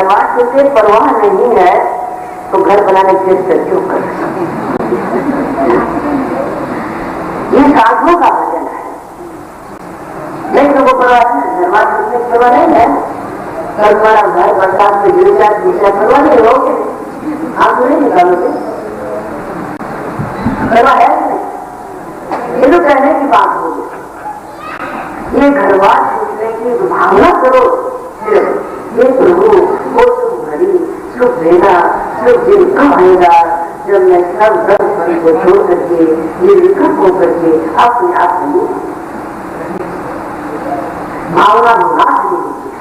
घरवास से परवाह नहीं है तो घर बनाने के क्यों कर? ये साधुओं का भजन है, नहीं तो वो परवाह है, घरवास से परवाह नहीं है। कल तुम्हारा घर बरसात में गिर जाए दूसरा परवाह नहीं रहोगे, आप नहीं निकालोगे, परवाह है नहीं। ये तो कहने की बात होगी। ये घरवास छूटने की भावना करो, ये प्रभु वो सुख भरी सुख देना, सुख दिन कब आएगा जब मैं सब धर्म को छोड़ करके ये विकल्प हो करके अपने आप नहीं। भावना विनाश नहीं होती है,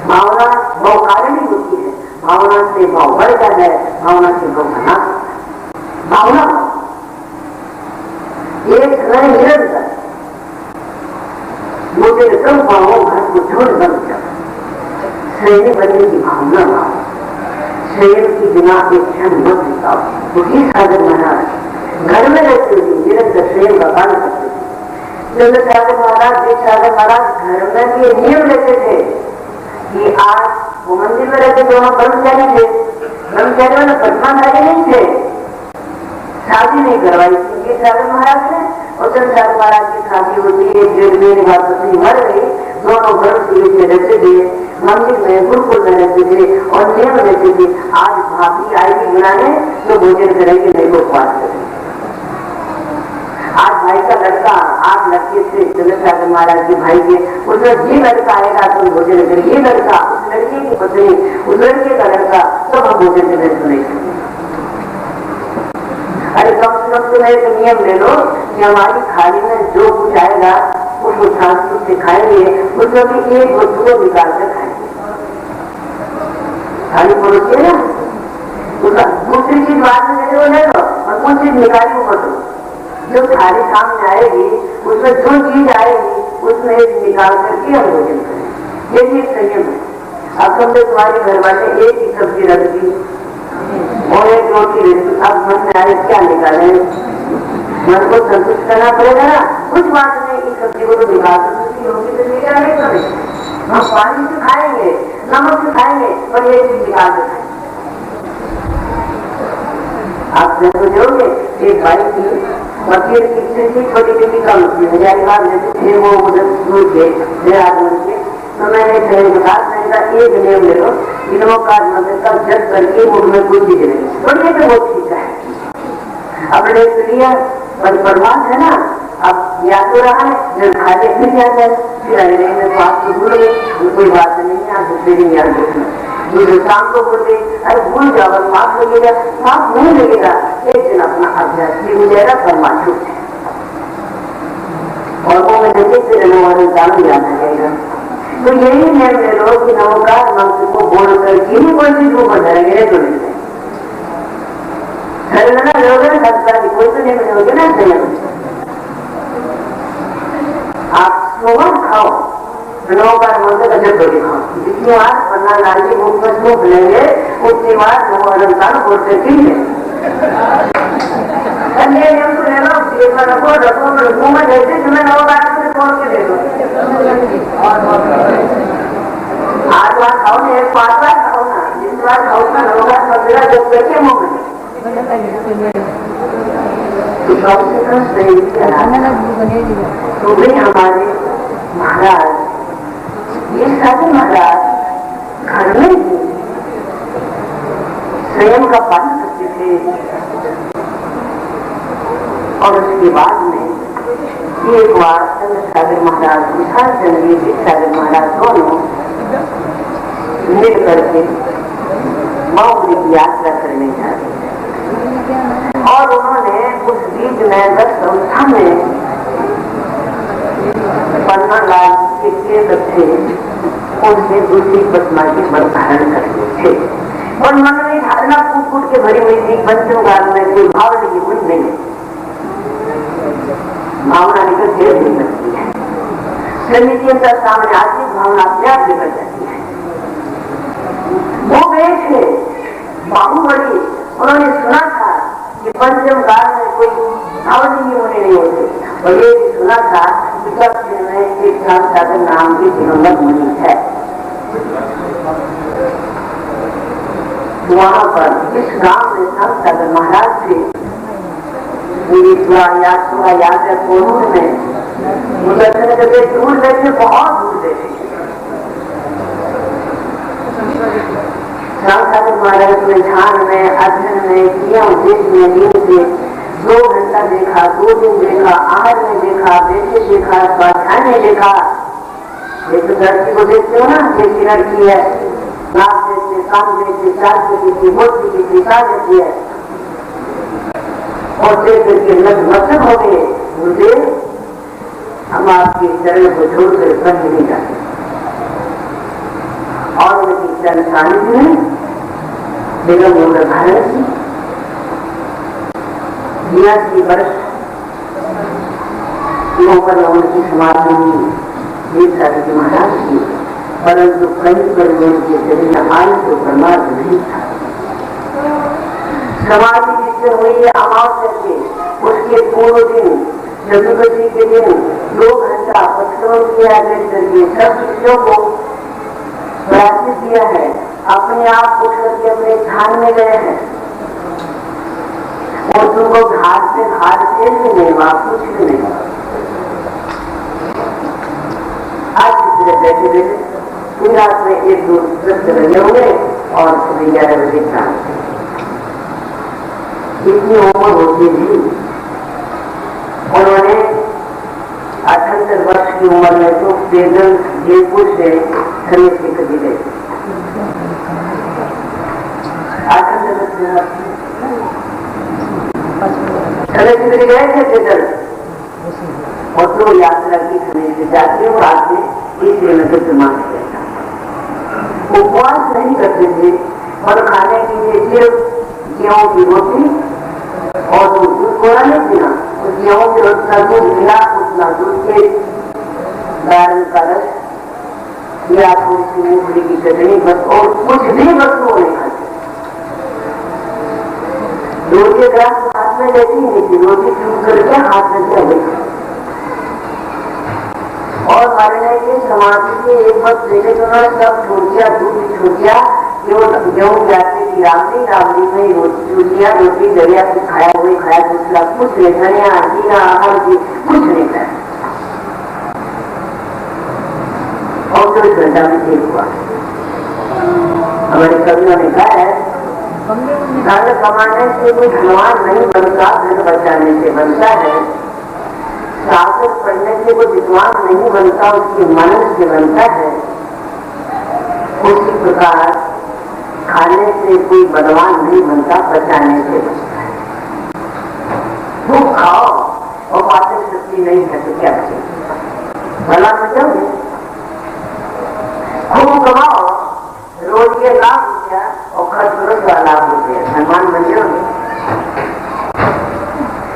भावना बहुकारिणी होती है, भावना से भाव बढ़ता है, भावना से भाव बना भावना एक समय निरंतर मुझे कम पाओ घर को छोड़ बन जाओ, श्रेणी बनने की भावना लाओ, शरीर की बिना एक क्षण मत बिताओ। वही सागर महाराज घर में रहते हुए निरंतर शरीर का पालन करते थे। चंद्र सागर महाराज, देव सागर महाराज घर में भी नियम लेते थे कि आज वो मंदिर में रहते दोनों ब्रह्मचारी थे, ब्रह्मचारी वाले पद्माधारी नहीं थे, शादी नहीं करवाई थी ये सागर महाराज ने। और चंद्र सागर महाराज की शादी होती है, 1.5 महीने बाद पत्नी मर गई, दोनों ब्रह्मचारी से रहते थे, मंदिर में गुरुकुल में रहते थे और नियम रहते थे। आज भाभी आएगी बुलाने तो भोजन करेंगे, नहीं को उपवास करेंगे। आज भाई का लड़का, आज लड़के से चंद्र सागर महाराज के भाई के, उसमें ये लड़का आएगा तो भोजन करेंगे, ये लड़का, उस लड़के की पत्नी, उस लड़के का लड़का, सब हम भोजन करेंगे तो नहीं करेंगे। अरे कम से कम तो एक नियम ले लो कि हमारी थाली में जो कुछ आएगा उसको सांस्कृत से खाएंगे, उसमें भी एक वस्तु को निकाल कर खाएंगे। थाली परोसिए ना, उसका दूसरी चीज बाद में ले लो और कुछ चीज निकाली मत दो। जो थाली सामने आएगी उसमें जो चीज आएगी उसमें एक निकाल करके हम भोजन करें, ये भी एक संयम है। अब समझे तुम्हारी घर वाले एक ही सब्जी रख दी और एक रोटी रखी, अब मन में आए क्या निकाले, मन को संतुष्ट करना पड़ेगा ना। कुछ बात नहीं, इस सब्जी को तो निकाल सकती होगी तो निकाले करें, हम पानी से खाएंगे, नमक से खाएंगे, पर ये चीज निकाल के खाएंगे। आप सोचोगे एक भाई की वकील की स्थिति छोटी छोटी कम थी, हजारीबाग लेते थे वो उधर दूर थे देहरादून के, तो मैंने एक नियम ले लो, इनों का मतलब जज करके उनमें कोई चीज नहीं, और ये तो बहुत ठीक है। अपने लिया पर बर्बाद है ना, अब या तो रहा है जब खाते फिर जाता है, फिर अगले में बात तो भूल गए, कोई बात नहीं है, दूसरे दिन याद रखना, दूसरे शाम को बोल गए अरे भूल जाओ, माफ लगेगा, माफ नहीं लगेगा, एक दिन अपना अभ्यास भी हो जाएगा, परमात्मा और वो मैं देखे फिर वाले काम याद आ जाएगा। तो यही नियम ले लो कि नमोकार मंत्र को बोलकर किसी कोई चीज को बढ़ाएंगे तो नहीं कोई तो नहीं बनेगे ना संयम। आप सोमन खाओ, नमोकार मंत्र का जब बड़ी खाओ, जितनी बार पन्ना नारी मुख में सूख लेंगे उतनी बार नमो अलंकार बोलते कीजिए। नियम को ले लो, रखो रखो मुंह में जैसे तुम्हें नमोकार से बोल के दे दो। आज बार खाओ ना, एक 5 बार खाओ ना, जिस बार खाओ ना नमोकार मंत्र जब करके मुंह में तो भी हमारे महाराज, ये सारे महाराज घर में ही स्वयं का पालन करते थे। और उसके बाद में एक बार चंद्र सागर महाराज, विशाल चंद्र सागर महाराज दोनों मिल करके मौली की यात्रा करने जा रहे हैं और उन्होंने उस बीच में 10 संस्था में पन्ना लाल के थे, उनसे दूसरी पद्मा के वर धारण करते थे और मन में धारणा कूट कूट के भरी हुई थी। पंचमकाल में कोई भाव नहीं, कुछ नहीं, भावना निकल देर नहीं सकती है, समिति अंदर सामने आती, भावना अपने आप निकल जाती है। वो गए थे बाहुबली, उन्होंने सुना था कि पंचम काल में कोई भावनी होने नहीं होते, और ये भी सुना था कि दक्षिण में एक सागर नाम की दिगंबर मुनि है। वहां पर इस गांव में संत सागर महाराज थे। मेरी थोड़ा याद है कोनूर में दर्शन करके दूर बैठे, बहुत दूर बैठे संत सागर महाराज में ध्यान में अध्ययन में किया उद्देश्य में नींद से 2 घंटा देखा, 2 दिन देखा, आहार में देखा, बेटे देखा, स्वाध्याय में देखा। एक लड़की को देखते हो ना, एक लड़की है नाक देखते, कान देखते, चार देखती, मोट देखती, सार देखती है और देख करके मस्तक हो गए। मुझे हम आपके चरण को छोड़कर कहीं नहीं जाते और उनकी चरण सानिध्य में बेगम मोहम्मद भारत जी 82 वर्ष की उम्र में उनकी समाधि हुई सागर महाराज की, परंतु कहीं पर उनके शरीर आयु तो परमार्थ नहीं था। समाधि जिससे हुई है अमावस्या के उसके पूर्व दिन चतुर्दशी के दिन 2 घंटा पत्थरों किया करके सब शिष्यों को प्रयास किया है, अपने आप उठ करके अपने स्थान में गए हैं और तुमको घाट से भी नहीं, वहां कुछ भी नहीं। आज किसी बैठे बैठे पूरी रात में 1-2 लगे हुए और सुबह 11 बजे शाम इतनी उम्र होती थी। उन्होंने 78 वर्ष की उम्र में तो पैदल जयपुर से सन्यासी कर दी गई। 78 वर्ष की उम्र गए थे पैदल और 2 यात्रा की खरीद जाती और आगे तीसरे में विद्यमान किया। उपवास नहीं करते थे और खाने के लिए सिर्फ गेहूं की रोटी और दूध कोरा नहीं पीना, उस गेहूं की रोटी का दूध मिला, उतना दूध के दाल का रस या थोड़ी सी मूंगफली की चटनी बस, और कुछ भी वस्तुओं नहीं खाते। रोटी के ग्लास हाथ में लेती नहीं थी, रोटी चूम करके हाथ में दिया लेती। और मरने की समाधि के 1 वर्ष पहले तो उन्होंने सब छोड़ दिया, दूध छोड़ दिया, गेहूं जाती थी रामली में रोटी दरिया कुछ खाया हुए खाया, दूसरा कुछ नहीं, धनिया जीरा आहार की कुछ नहीं खाया। और 2 घंटा में ठीक हुआ। हमारे कवियों ने कहा है धन कमाने से कोई धनवान नहीं बनता, धन बचाने से बनता है। शास्त्र पढ़ने से कोई विद्वान नहीं बनता, उसकी मनन से बनता है। उसी प्रकार खाने से कोई बलवान नहीं बनता, बचाने से बनता है। खूब खाओ और पाचन शक्ति नहीं है तो क्या बचेगा, भला बचाओगे। खूब कमाओ, रोज ये लाभ रुपया और खर्च करो तो लाभ रुपया, धनवान बन जाओगे।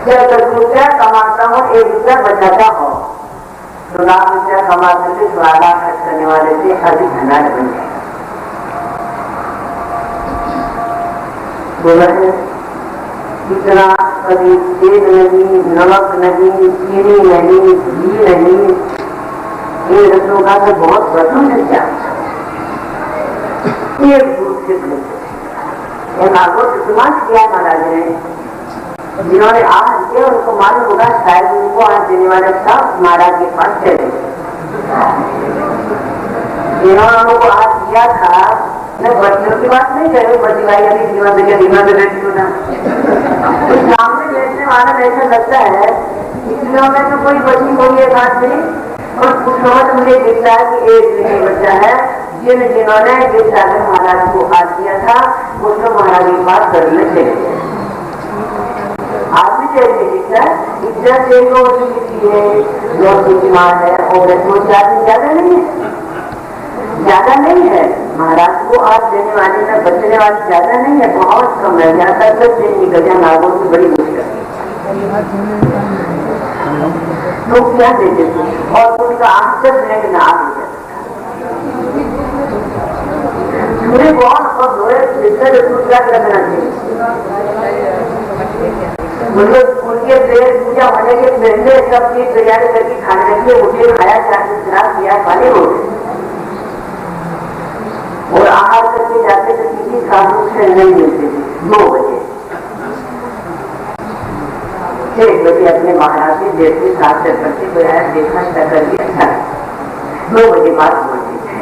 जब 10 रुपया कमाता हो, 1 रुपया बचाता हो तो लाख रुपया कमाते से 12 लाख खर्च करने वाले से अधिक धनाढ़ बन जाए। बोला है कितना कभी तेल नहीं, नमक नहीं, चीनी नहीं, घी नहीं, ये रसों का तो बहुत बदलू है। क्या एक दूध से समाज किया महाराज ने, जिन्होंने आज दिया उनको मालूम होगा, शायद उनको आज देने वाले सब महाराज के पास चले। जिन्होंने उनको आज दिया था, मैं बच्चों की बात नहीं कर रही, बच्ची भाई अभी जीवन में बैठी हूँ ना, सामने बैठने वाला ऐसा लगता है इसलिए में तो कोई बच्ची कोई एक हाथ नहीं, और कुछ समझ मुझे दिखता है कि एक नहीं बच्चा है। जिन्होंने सागर महाराज को हाथ दिया था वो तो महाराज की बात करने चले। आदमी जैसे दिखता है, इज्जत देखो किसी है, जो बुद्धिमान है और 2-4 दिन ज्यादा नहीं है। महाराज को आज देने वाले में बचने वाली ज्यादा नहीं है, बहुत कम है। ज्यादा तक निकल जाए नागों की बड़ी मुश्किल तो क्या देते थे और उनका आश्चर्य है कि ना पूरे बहुत और धोए क्या रखना चाहिए। मतलब उनके पेड़ पूजा होने के पहले सब चीज तैयारी करके खाने लगे, उठे खाया, शराब किया, खाने हो और आहार करके जाते थे, किसी साधु से नहीं मिलते थे। 2 बजे 1 बजे अपने महाराज के जैसे शास्त्र करते हुए आया, देखा कर दिया, अच्छा 2 बजे बाद बोलते थे।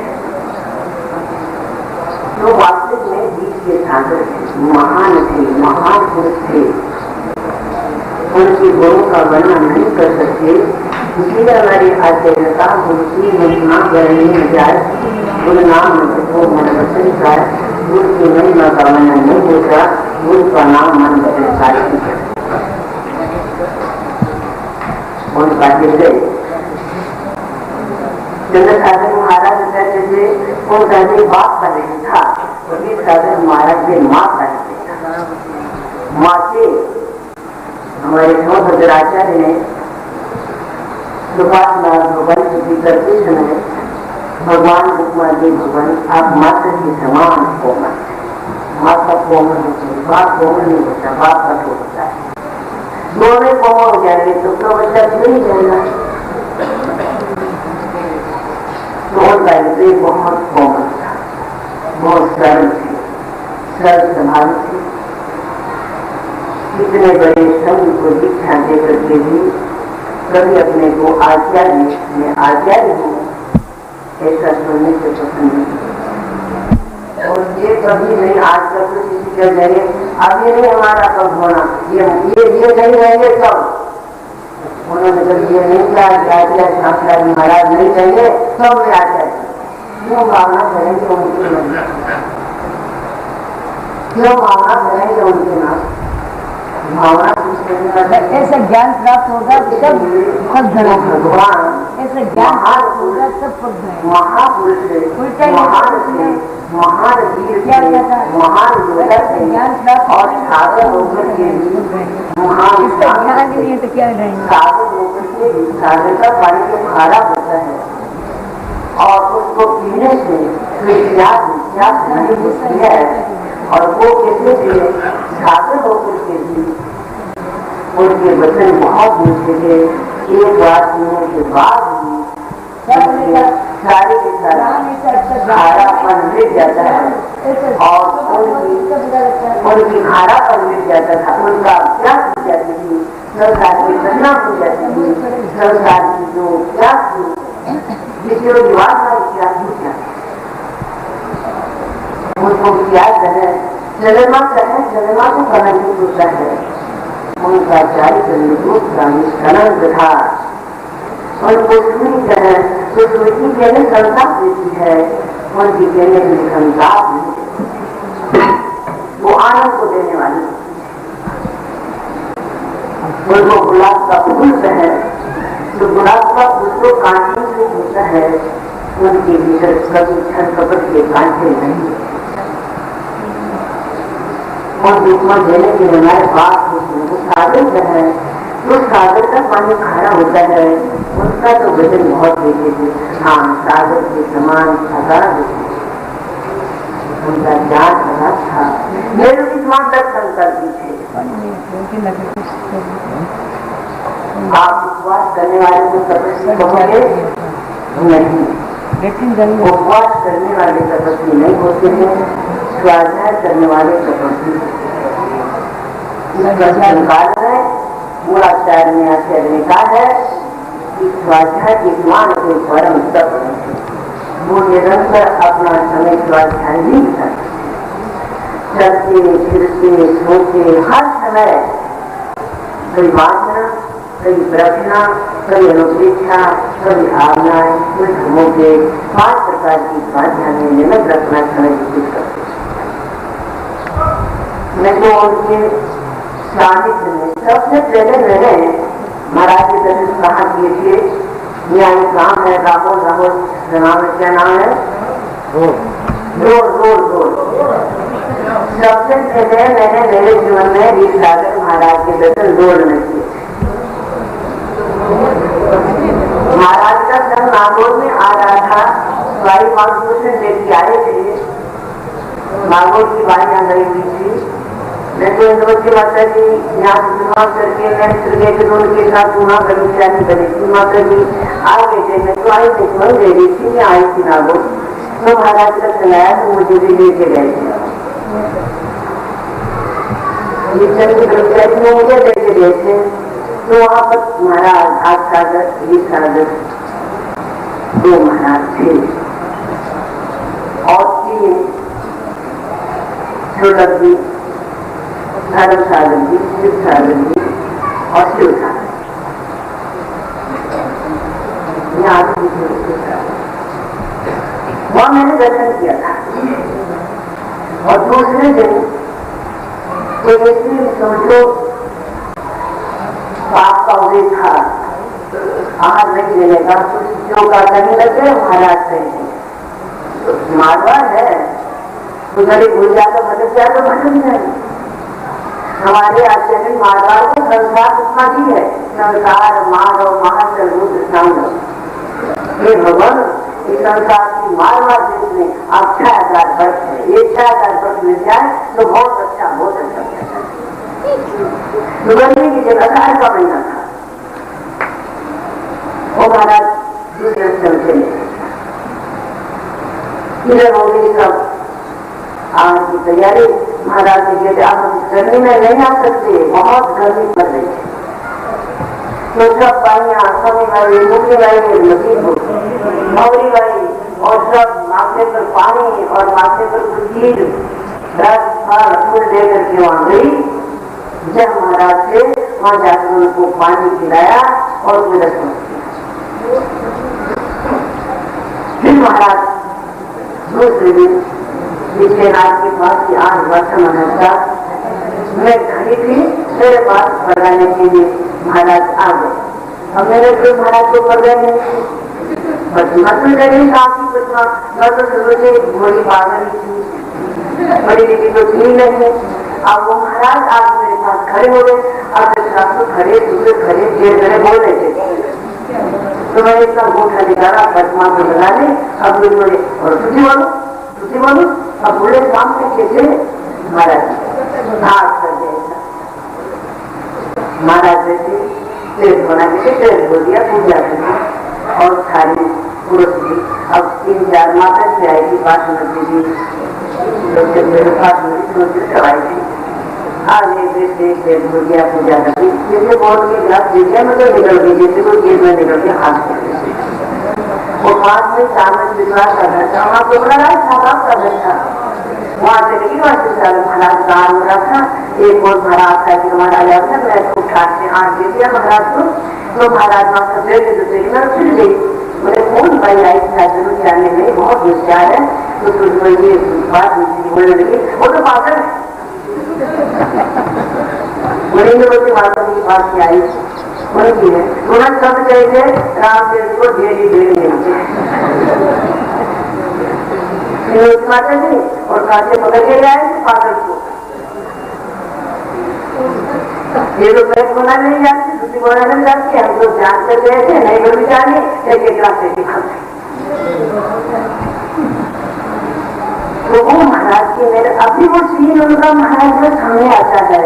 तो वास्तविक में बीच के साधक महान थे, महान पुरुष थे, उनकी गुणों का वर्णन नहीं कर सकते। इसलिए हमारी आचार्यता उनकी महिमा वर्णनीय जाए, गुरु नाम को मन वचन का, गुरु की महिमा का वर्णन नहीं होता, गुरु का नाम मन वचन का। उनका हृदय चंद्रसागर महाराज कहते थे, उनका हृदय बाप का नहीं था, वही सागर महाराज के माँ का हृदय था। माँ के हमारे भद्राचार्य ने सुभाष भगवान की करते समय भगवान रुक्मणी जी, भगवान आप माता के समान कोमल, माता कोमल होती है, बाप कोमल नहीं होता, बाप कठोर होता है। दोनों कोमल हो जाएंगे तो बच्चा नहीं जाएगा। तो हृदय बहुत कोमल था, बहुत सरल थी, सरल स्वभाव थी। इतने बड़े संघ को दीक्षा देकर के भी कभी अपने को आचार्य में आचार्य हूँ ऐसा सुनने से पसंद नहीं। और ये कभी नहीं, आज तक तो किसी का जाइए अब ये नहीं हमारा कब होना, ये नहीं रहेंगे तब। उन्होंने जब ये नहीं कहा आचार्य शास्त्री महाराज नहीं रहेंगे तब मैं आचार्य क्यों भावना करेंगे उनके नाम, क्यों भावना करेंगे उनके नाम। भावना ऐसा ज्ञान प्राप्त होगा तब फल धरा भगवान, ऐसा ज्ञान प्राप्त होगा तब फल धरा। महापुरुष थे, महान थे, महान वीर थे, महान योद्धा थे और सागर होकर के महान ज्ञान के लिए तो क्या रहेंगे। सागर होकर के सागर का पानी जो खारा होता है और उसको पीने से प्यास नहीं होती है, और वो कैसे थे सागर होकर के भी उनके वचन बहुत मीठे थे। एक बार सुनने के बाद भी सारे के सारा खारापन मिट जाता है और उनकी खारापन मिट जाता था, उनका प्यास मिट जाती थी, संसार की घटना हो जाती थी, संसार की जो प्यास थी जिसके विवाद वाली प्यास हो जाती उनको प्यास है, जलमा कहे, जलमा को करना नहीं होता है। उनका चारित्र निर्दोष का निष्कलंक था। उनको सुनी कहे तो स्मृति कहने संताप देती है, उनकी कहने में संताप नहीं, वो आनंद को देने वाली। उनको गुलाब का फूल है, तो गुलाब का फूल तो कांटे से होता है, उनके भीतर कभी छल कपट के कांटे नहीं। और दुश्मन देने के लिए हमारे पास वो सागर है, तो सागर का पानी खारा होता है, उसका तो वजन बहुत देते थे। हाँ, सागर के समान आकार उनका ज्ञान अलग था। मेरे मात्र संकल्प थे। आप उपवास करने वाले को तपस्वी कहोगे नहीं, उपवास करने वाले तपस्वी नहीं होते हैं, स्वाध्याय करने वाले तपस्वी मूलाचार्य ने आचार्य ने कहा है कि स्वाध्याय के मान के परम तप वो निरंतर अपना समय स्वाध्याय नहीं करते, चलते फिरते सोते हर समय कई वासना, कई प्रश्ना, कई अनुप्रेक्षा, कई भावनाएं, कुछ धर्मों के 5 प्रकार की स्वाध्याय में नियमित रखना समय व्यतीत करते। मैं तो उनके सानिध्य में सबसे पहले मैंने महाराज के दर्शन कहाँ किए थे, यहाँ एक नाम है राहुल, राहुल नाम है, क्या नाम है, रोल। सबसे पहले मैंने मेरे जीवन में वीरसागर महाराज के दर्शन रोड में किए। महाराज का जन्म नागौर में आ रहा था, भाई मानपुर से लेके आए थे, नागौर की बाई यहाँ गई हुई थी। मैं तो इंद्रवती माता जी यहाँ विवाह करके मैं श्रीगे के दोनों के साथ वहाँ गणेश बनी थी, माता जी आ गए थे। मैं तो आई थी, मैं दे रही थी, मैं आई थी नागौर, तो महाराज का चलाया तो मुझे भी लेके गए थे। मुझे लेके गए थे तो वहां पर महाराज 8 सागर 20 सागर 2 महाराज थे और 3 छोटक जी, धर्म सागर जी, शिव सागर जी और शिव सागर। वहां मैंने दर्शन किया था और दूसरे दिन समझो पाप का उदय था, आहार नहीं मिलेगा, कुछ जो का करने लगे महाराज कहेंगे मारवाड़ है, उधर भूल जाकर भटक जाए तो भटक जाए। हमारे आचार्य मारवाड़ को संसार उतना ही है, संसार मार और महान रुद्र सांग। हे भगवान, इस संसार की मारवाड़ देश में आप 6000 वर्ष है, ये 6000 वर्ष मिल जाए तो बहुत अच्छा गर्मी की जगह 18 का महीना था। वो महाराज दूसरे चलते इधर हो गई सब आज की तैयारी। महाराज ने कहते आप गर्मी में नहीं आ सकते, बहुत गर्मी पड़ रही है। तो सब पाइयां स्वामी भाई, मुख्य भाई, मौरी भाई और सब माथे पर पानी और माथे पर कुछ चीज 10 फूल दे करके वहां गई। जब महाराज से वहां जाकर उनको पानी पिलाया और फिर रस्म किया। फिर महाराज दूसरे दिन विश्वनाथ के पास 8 वर्ष मनता मैं खड़ी थी, मेरे पास पढ़ाने के लिए महाराज आ गए। अब मेरे को महाराज को पढ़ गए घोड़ी पागल थी, बड़ी दीदी को थी नहीं। अब वो महाराज आज मेरे पास खड़े हो गए। अब तो खड़े दूसरे खड़े देर खड़े बोल रहे थे तो मैंने इतना गोठा निकाला, बदमा को लगा ली। अब बोले और तुझी बोलो। अब बोले सामने कैसे महाराज हाथ कर दिया। महाराज जैसे पेट बना के पेट हो दिया, पूजा की और थाली पुरुष की। अब 3-4 माता से आएगी, बासमती जी करवाई थी। आगे पेट हो गया, पूजा करती जैसे बहुत के गिलास दीजिए मतलब निकल गई, जैसे कोई गेट में निकल के हाथ कर वो पास में सामने विश्वास का घर था, वहाँ तो बड़ा साहब का घर था। वहां चले गई, वहां से महाराज गाँव में रखा। एक और महाराज था कि महाराज आया, मैं उठाट से हाथ दे दिया महाराज को। तो महाराज वहां सब ले गए, मैं फिर गई। बोले कौन भाई आई था, जरूर जानने गई, बहुत होशियार है। तो तुझको ये बात बोलने लगी, वो तो पागल है। बोलेंगे माता की बात क्या आई उनकी है, तुरंत सब चाहिए रामचंद्र को ढेरी ढेरी माता जी और कांचे पकड़ के लाए पागल को। ये लोग बैठ बोला नहीं जाती, दूसरी बोला नहीं जाती, हम लोग जांच कर गए थे, नहीं बोल जाने एक रास्ते की भाग। तो वो महाराज के मेरे अभी वो सीन उनका महाराज में सामने आता है।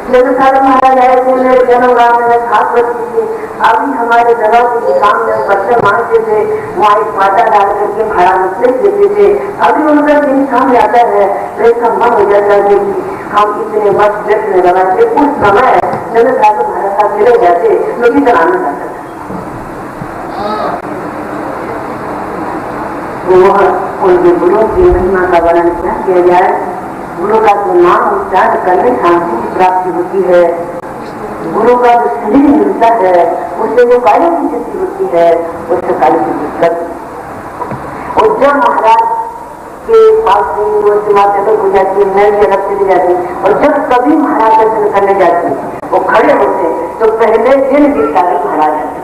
जब सारे महाराज आए थे मेरे जन्म गाँव में 7 बच्चे थे। अभी हमारे दवा के काम में बच्चे मांगते थे, वहाँ एक माता डाल करके भाड़ा में देते थे। अभी उनका दिन सामने आता है तो इसका मन हो जाता है कि हम इतने वर्ष व्यक्त में लगाते। उस समय जब सारे महाराज साथ चले जाते तो कितना आनंद आता था। उनके गुरुओं की महिमा का वर्णन क्या किया जाए। गुरु का जो नाम उच्चारण करने शांति की प्राप्ति होती है। गुरु का जो शरीर मिलता है उससे जो कार्य की सिद्धि होती है, उससे कार्य की दिक्कत। और जब महाराज के पास जगह हो जाती है, नई जगह चली जाती है और जब कभी महाराज दर्शन करने जाते हैं वो खड़े होते तो पहले दिन की तारीख महाराज आते।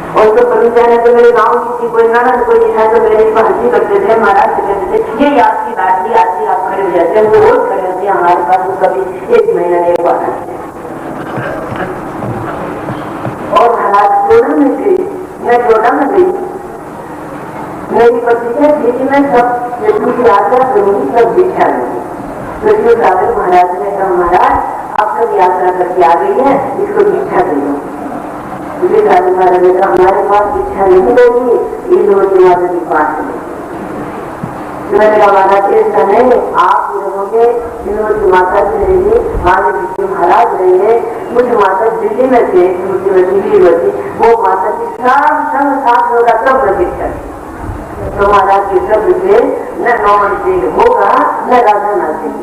और तो कभी जाने तो मेरे गाँव की थी कोई ननद कोई दिखा तो मेरे को हंसी करते थे, महाराज से कहते थे ये आपकी लाडली आती आप खड़े हो जाते हैं। वो रोज खड़े होते हमारे पास, वो कभी 1 महीना नहीं हुआ। और महाराज जोड़ा में गई, मैं जोड़ा में गई, मेरी पत्नी थी मैं सब की यात्रा करूंगी, सब दीक्षा लूंगी। तो इसलिए महाराज ने कहा महाराज अब तक यात्रा करके आ गई है, इसको दीक्षा दे दो। हमारे पास इच्छा नहीं होगी इंद्रवती माता की पास में। मैंने कहा महाराज ऐसा नहीं, आप रहोगे इंद्रवती माता से रहेंगे, हमारे जी महाराज रहेंगे। कुछ माता दिल्ली में थे, दिल्ली वो माता की संग साथ होगा तब प्रतीक कर। तो महाराज के शब्द से न नौमन सिंह होगा न राधा नाथ सिंह।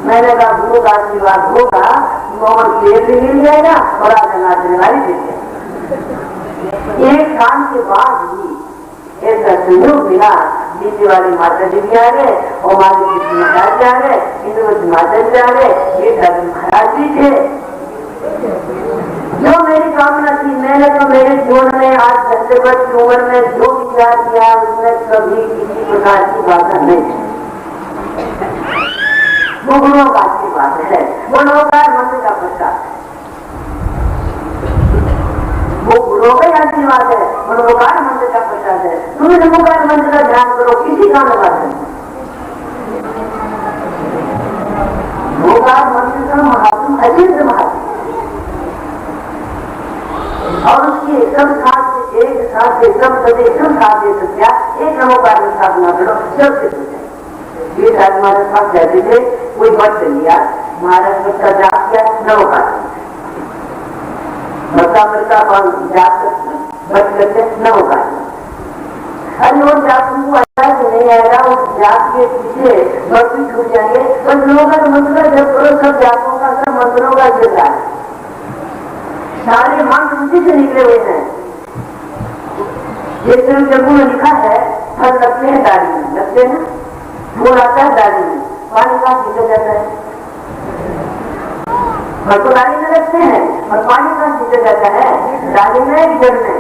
मैंने कहा गुरु का आशीर्वाद होगा, नौमन सिंह भी मिल जाएगा और राधा नाथ वाली मिल जाएगा। एक साल के बाद ही ऐसा संयोग मिला, नीचे वाली माता जी भी आ गए और हमारे कृष्ण महाराज भी आ गए, इंद्रवती माता जी आ गए, ये सब महाराज भी थे। जो मेरी कामना थी, मैंने तो मेरे जीवन में आज दंडवत की उम्र में जो विचार किया उसमें कभी किसी प्रकार की बाधा नहीं थी। वो गुरुओं का आशीर्वाद है, वो नवकार मंत्र का प्रसाद है, वो गुरुओं का आशीर्वाद है, मनोकार मंत्र का प्रसाद है। तुम नमोकार मंत्र का ध्यान करो, किसी का नवाद है। नमोकार मंत्र का महात्म अचिंत्य महात्म और उसकी एकदम साथ से एक साथ से एकदम सदे एकदम साथ दे सकते, एक नमोकार में स्थापना करो, सब सिद्ध हो जाए। ये साथ हमारे पास जाते थे, कोई बट कर लिया, महाराज बच्चा जाप किया नमोकार बच्चा जाप बच करते नमोकार। अरे वो जाप तुमको अच्छा से नहीं आएगा, उस जाप के पीछे भक्ति छूट जाएंगे। बस लोगों का मंत्र जब करो, सब जापों का सब मंत्रों का जिला है, सारे मंत्र उसी से निकले हुए हैं। जैसे जम्मू में लिखा है, फल लगते हैं दाढ़ी में, लगते हैं फूल आता है दाढ़ी में, पानी का सीधा जाता है, फल तो दाढ़ी में लगते हैं और पानी का सीधा जाता है दाढ़ी में जड़ में।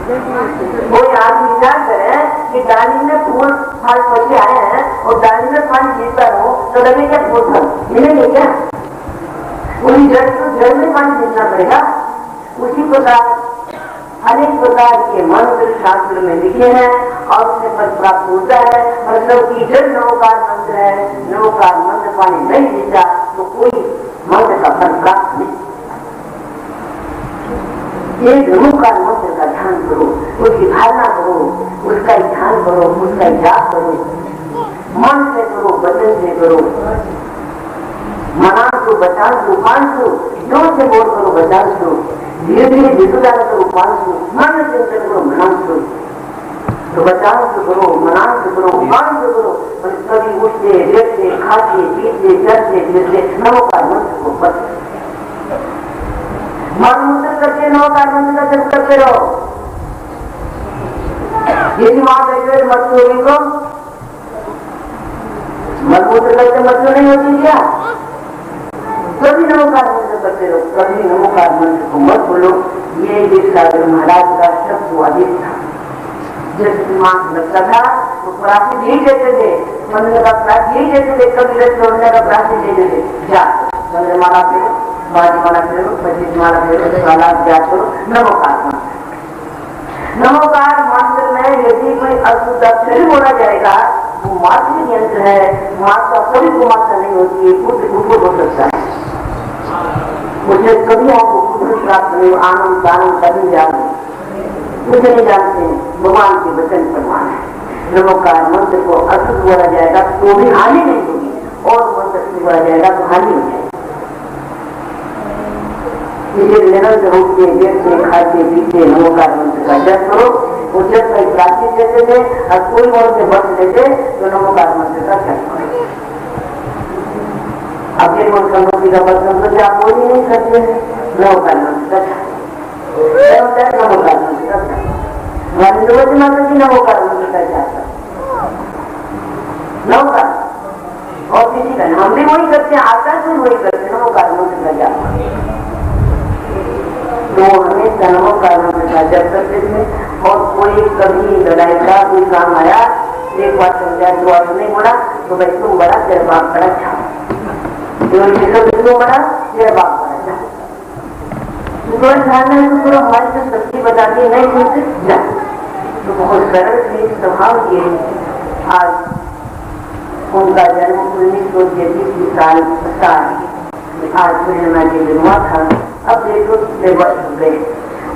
कोई आदमी विचार करे कि डाली में फूल फल पौधे आए हैं और डाली में पानी गिरता हो तो लगे क्या फूल फल मिलेंगे क्या? पूरी जड़ में पानी गिरना पड़ेगा। उसी प्रकार अनेक प्रकार के मंत्र शास्त्र में लिखे हैं और उससे फल प्राप्त होता है। मतलब की जड़ नवोकार मंत्र है, नवोकार मंत्र पानी नहीं गिरता तो कोई मंत्र का फल प्राप्त नहीं। एक नवोकार मंत्र का ध्यान करो, उसकी धारणा करो, उसका ध्यान करो, उसका जाप करो, मन से करो, वचन से करो, मना को बचा को 500 जोर से बोल करो 50, धीरे धीरे विसुदान करो 500, मन चिंतन करो मना करो, तो 50 करो, मना करो, 500 करो। कभी उठते बैठते खाते पीते चलते फिरते नवोकार मंत्र को बच मन मुद्र करके नवोकार मंत्र का जप करते रहो। यदि वहां बैठे मजदूरी को मजबूत करके मजदूर नहीं होती क्या? कभी नवोकार मंत्र करते रहो, कभी नवोकार मंत्र को मत बोलो। ये विद्यासागर महाराज का शब्द अधिक था। जब दिमाग लगता था तो प्राप्ति यही देते थे, मंत्र का प्राप्ति यही देते थे, कभी रस छोड़ने का प्राप्ति देते थे। जा चंद्रमाला करो, बाजमाला करो, 25 माला करो, साला जाप करो, नमोकार मंत्र। नमोकार मंत्र में यदि कोई अशुद्ध अक्षर बोला जाएगा वो मात्र यंत्र है, मात्रा कभी को मात्रा नहीं होती है, कुछ हो सकता है। मुझे कभी आपको कुछ प्राप्त नहीं, आनंद आनंद कभी जान कुछ नहीं जानते हैं, भगवान के वचन प्रमाण है। नमोकार मंत्र को अशुद्ध बोला जाएगा तो भी हानि नहीं होगी और मंत्र से बोला जाएगा तो हानि हो जाएगी। इसलिए निरंतर रूप से देखते खाते पीते नमोकार मंत्र का जप करो। वो जब कई प्राची देते थे और कोई और से बच लेते तो नमोकार मंत्र का जप करो। अब ये संगति का बचपन आप बोल ही नहीं सकते हैं, नमोकार मंत्र का नमोकार मंत्र का इंद्रवती माता जी नमोकार मंत्र का जाप नमोकार और किसी का हम भी वही करते हैं, आकाश में वही करते हैं, नमोकार मंत्र का जाप। तो हमें नमोकार मंत्र का जप करते थे और कोई कभी लड़ाई का कोई काम आया, एक बार समझा 2 बार नहीं बोला तो भाई तुम बड़ा तेरा बाप बड़ा था, बड़ा तेरा बाप बड़ा था। ध्यान है तो पूरा हमारी जो शक्ति बताती नहीं सुनते जा तो बहुत सरल थे स्वभाव के। आज उनका जन्म 1933 साल आज पूर्णिमा के दिन हुआ था। अब देखो कितने वर्ष हो गए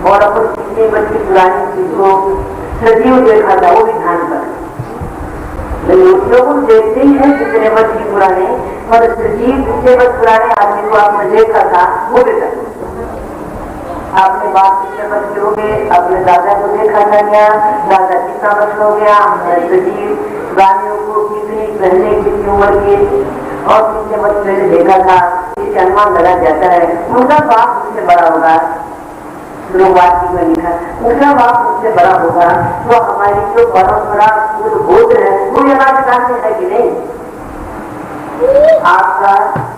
और अपन कितने बच्चे पुरानी चीज को सदियों देखा था, वो भी ध्यान पर लोग देखते ही है कितने वर्ष की पुराने, और सजीव कितने वर्ष पुराने आदमी को आपने देखा था वो भी था। आपने बात कितने वर्ष हो गए, अपने दादा को देखा था क्या, दादा कितना वर्ष हो गया, सजीव प्राणियों को कितनी पहले कितनी उम्र की और कितने वर्ष पहले देखा था, इससे अनुमान लगा जाता है। उनका बाप उससे बड़ा होगा, लोग बात में लिखा उनका बाप उससे बड़ा होगा, तो हमारी जो परंपरा जो बोध है वो अनाधिकार में है कि नहीं?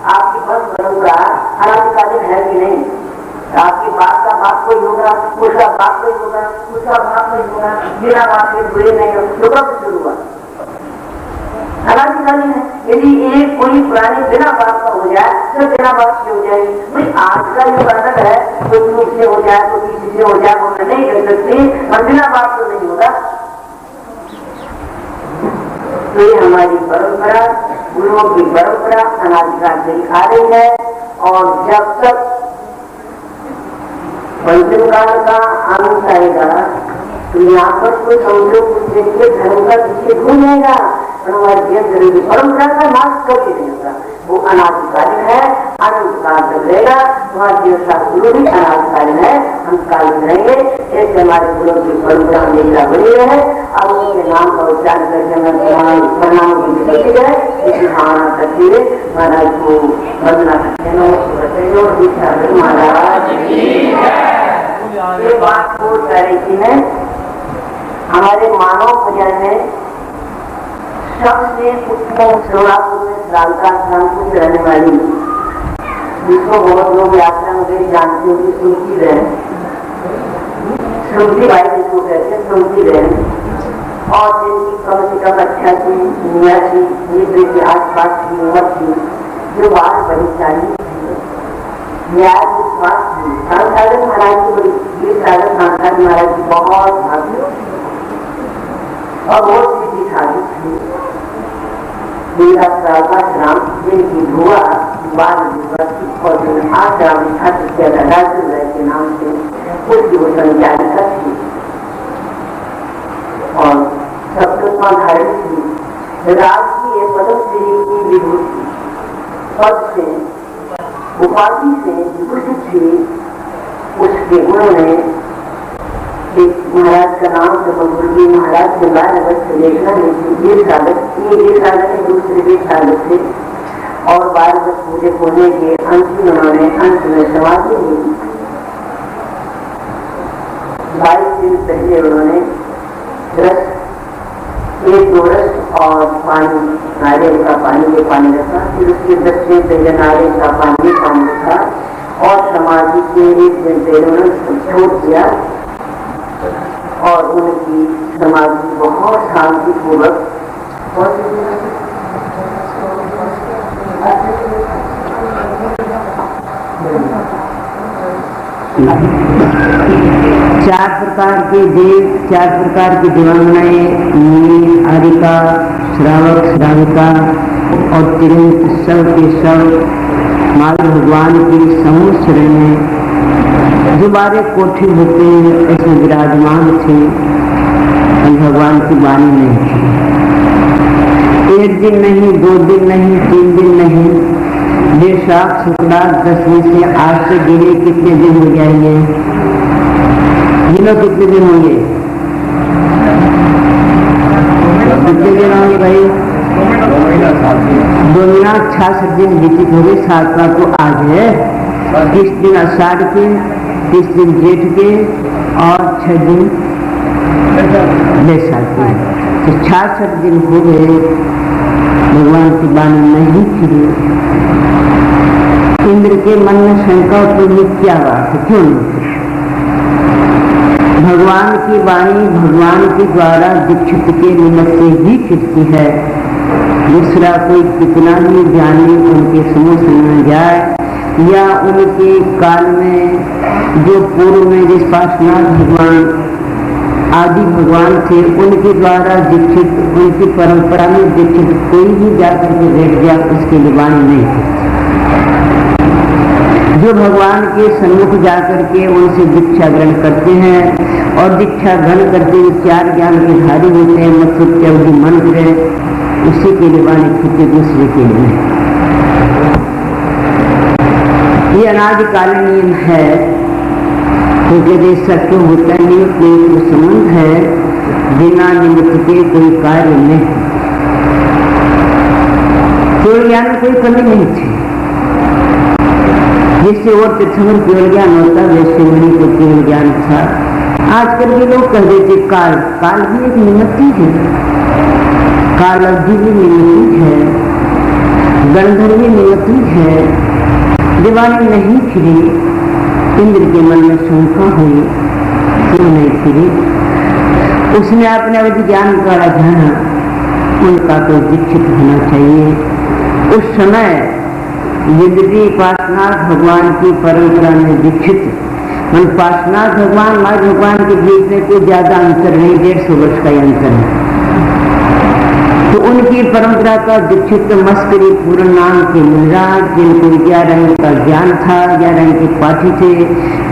आपकी परंपरा अनाधिकालीन है कि नहीं? आपके बाप का बाप कोई होगा, उसका बाप कोई होगा, उसका बाप कोई होगा, बिना बाप के बुरे नहीं हो, तो कब शुरू हुआ? अनाधिकालीन है। यदि एक कोई पुराने बिना बाप का हो जाए तो बिना बाप की हो जाएगी। भाई आज का जो अलग है, तो दूध से हो जाए तो किसी से हो जाए, वो नहीं कर सकते, और बिना बाप तो नहीं होगा। तो ये हमारी परंपरा, गुरुओं की परंपरा अनाधिकार से आ रही है। और जब तक पंचम काल का अंत आएगा तो यहाँ पर कोई समझो कुछ देखिए धर्म का पीछे भूल जाएगा, परंपरा का नाश कर देगा। वो अनाधिकालीन है, अनंतकाल तक रहेगा। वहाँ देवता गुरु भी अनाधिकालीन है, अंतकाल में रहेंगे। ऐसे हमारे गुरु की परंपरा हमेशा बनी रहे। अब उनके नाम का उच्चारण करके मैं प्रणाम की विनती है, इसी भावना करते हुए महाराज को वंदना करते हैं। महाराज ये बात को रही है, हमारे मानव भजन में सबसे उत्तम सोलापुर में श्रावका श्रामपुर रहने वाली, जिसको बहुत लोग यात्रा में जानते होंगे, सुनती बहन, सुनती भाई जिसको कहते हैं, सुनती बहन, और जिनकी कम से कम 88-89 मीटर के आसपास की उम्र थी, जो बात बड़ी चाहिए न्याय विश्वास थी। सांसागर महाराज की बड़ी सागर सांसागर महाराज की बहुत भाग्य और बहुत सीधी शादी थी। मेरा श्राम जिनकी धुआ बाल और आश्रम के नाम से उसकी वो संचालिका थी और सप्तमा धारण थी। राजकीय पद्मश्री की विभूति पद से उपाधि से विभूषित थी। उसके उन्होंने एक महाराज का नाम जबलपुर महाराज के बाद अगर से देखना नहीं, एक साधक के दूसरे भी साधक थे और 12 वर्ष पूरे होने के उन्होंने अंत में समाधि ली। 22 दिन पहले उन्होंने एक रस और पानी, नारियल का पानी के पानी रखा, फिर उसके 10 दिन पहले नारियल का पानी रखा और समाधि के 1 दिन पहले उन्होंने छोड़ दिया और उनकी समाधि बहुत शांतिपूर्वक चार प्रकार के देव, 4 प्रकार की देवांगनाएं, मुनि, आरिका, श्रावक, श्राविका और तिरंग सब के सब माल भगवान की समूह शरण में जो 12 कोठी होते हैं ऐसे विराजमान थे। भगवान की वाणी नहीं थी। 1 दिन नहीं, 2 दिन नहीं, 3 दिन नहीं, बेशाख शुक्ला 10 दिन से आज से गिने कितने दिन हो जाएंगे? गिनो कितने दिन होंगे? कितने दिन होंगे भाई? 2 महीना 66 दिन व्यतीत हो गए। 7वां तो आज है, 30 दिन आषाढ़ के, 30 दिन जेठ के और 6 दिन बैसाख के, तो 66 दिन हो गए। भगवान की वाणी नहीं फिरी। इंद्र के मन में शंका उत्पन्न, क्या बात है, क्यों नहीं? भगवान की वाणी भगवान के द्वारा दीक्षित के निमित्त से ही फिरती है। दूसरा कोई कितना भी ज्ञानी उनके समूह में जाए या उनके काल में जो पूर्व में जिस पार्श्वनाथ भगवान आदि भगवान थे उनके द्वारा दीक्षित, उनकी परंपरा में दीक्षित कोई भी जाकर के बैठ गया, उसके लिए वाणी नहीं थी। जो भगवान के सन्मुख जाकर के उनसे दीक्षा ग्रहण करते हैं और दीक्षा ग्रहण करते हुए 4 ज्ञान के धारी होते हैं, मतलब मंत्र उसी के लिए वाणी छूटे, दूसरे के लिए नहीं। ये अनादिकालीन नियम है, क्योंकि देश सत्य होता है, निमित्त नहीं तो संबंध है, बिना निमित्त के कोई कार्य नहीं। केवल ज्ञान में कोई कमी नहीं थी, जिससे और तीर्थंकर केवल ज्ञान होता, वैसे वही को केवल ज्ञान था। आजकल के लोग कह देते काल, काल भी एक निमित्त ही है, काल अवधि भी निमित्त है, गंधर्व भी निमित्त है। दिवाली नहीं फिरी, इंद्र के मन में शंका हुई, क्यों नहीं फिरी? उसने अपने अवधि ज्ञान द्वारा जाना, उनका तो दीक्षित होना चाहिए। उस समय यद्यपि पार्श्वनाथ भगवान की परंपरा में दीक्षित, पार्श्वनाथ भगवान माँ भगवान के बीच में कोई ज्यादा अंतर नहीं, 150 वर्ष का ही अंतर है। तो उनकी परंपरा का दीक्षित मस्करी पूर्ण नाम के मुनिराज, जिनको 11 रंग का ज्ञान था, 11 रंग के पाठी थे,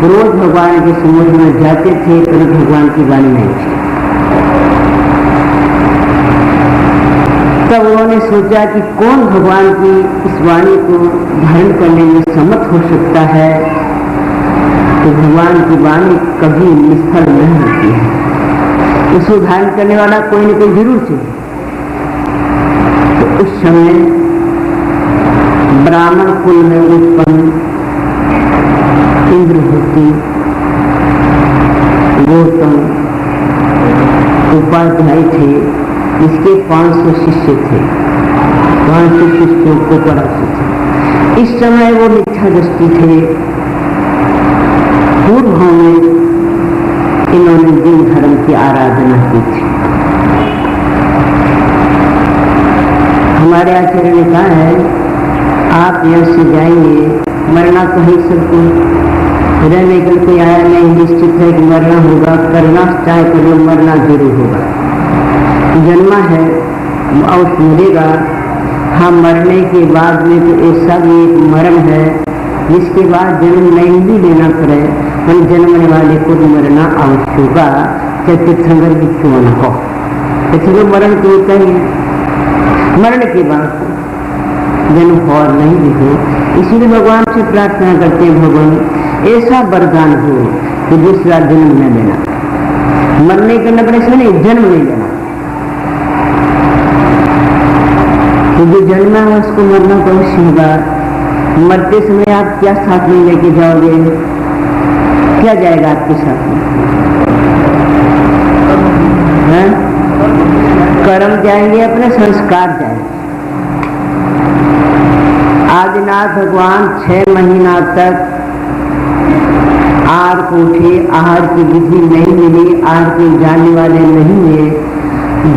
रोज भगवान के सम्मुख में जाते थे, परंतु भगवान की वाणी नहीं थी। तब उन्होंने सोचा कि कौन भगवान की इस वाणी को धारण करने में समर्थ हो सकता है। तो भगवान की वाणी कभी निष्फल नहीं होती है, उसको धारण करने वाला कोई न कोई जरूर चाहिए। तो उस समय ब्राह्मण कुल में उत्पन्न इंद्रभूति, गौतम उपाध्याय थे, इसके 500 शिष्य थे, 500 शिष्यों को पढ़ाते थे। इस समय वो मिथ्या दृष्टि थे। पूर्व में इन्होंने दिन धर्म की आराधना की थी। हमारे आचार्य ने कहा है, आप यहाँ से जाएंगे, मरना तो है सबको, रहने के लिए कोई आया नहीं, निश्चित है कि मरना होगा, करना चाहे तो मरना जरूर होगा। जन्मा है और मरेगा। हाँ, मरने के बाद में तो ऐसा भी एक मरण है जिसके बाद जन्म नहीं भी लेना पड़े, पर जन्मने वाले को भी मरना आवश्यक होगा, चाहे तीर्थंकर भी क्यों न हो। इसलिए मरण तो होता ही है, मरण के बाद जन्म और नहीं भी हो। इसीलिए भगवान से प्रार्थना करते हैं, भगवान ऐसा वरदान हो कि दूसरा जन्म न लेना, मरने के न बने से नहीं, जन्म नहीं लेना। तो जो जन्मा है उसको मरना तो अवश्य होगा। मरते समय आप क्या साथ में लेके जाओगे? क्या जाएगा आपके साथ में? कर्म जाएंगे, अपने संस्कार जाएंगे। आदिनाथ भगवान 6 महीना तक आहार को उठे, आहार की विधि नहीं मिली, आहार के जानने वाले नहीं हुए।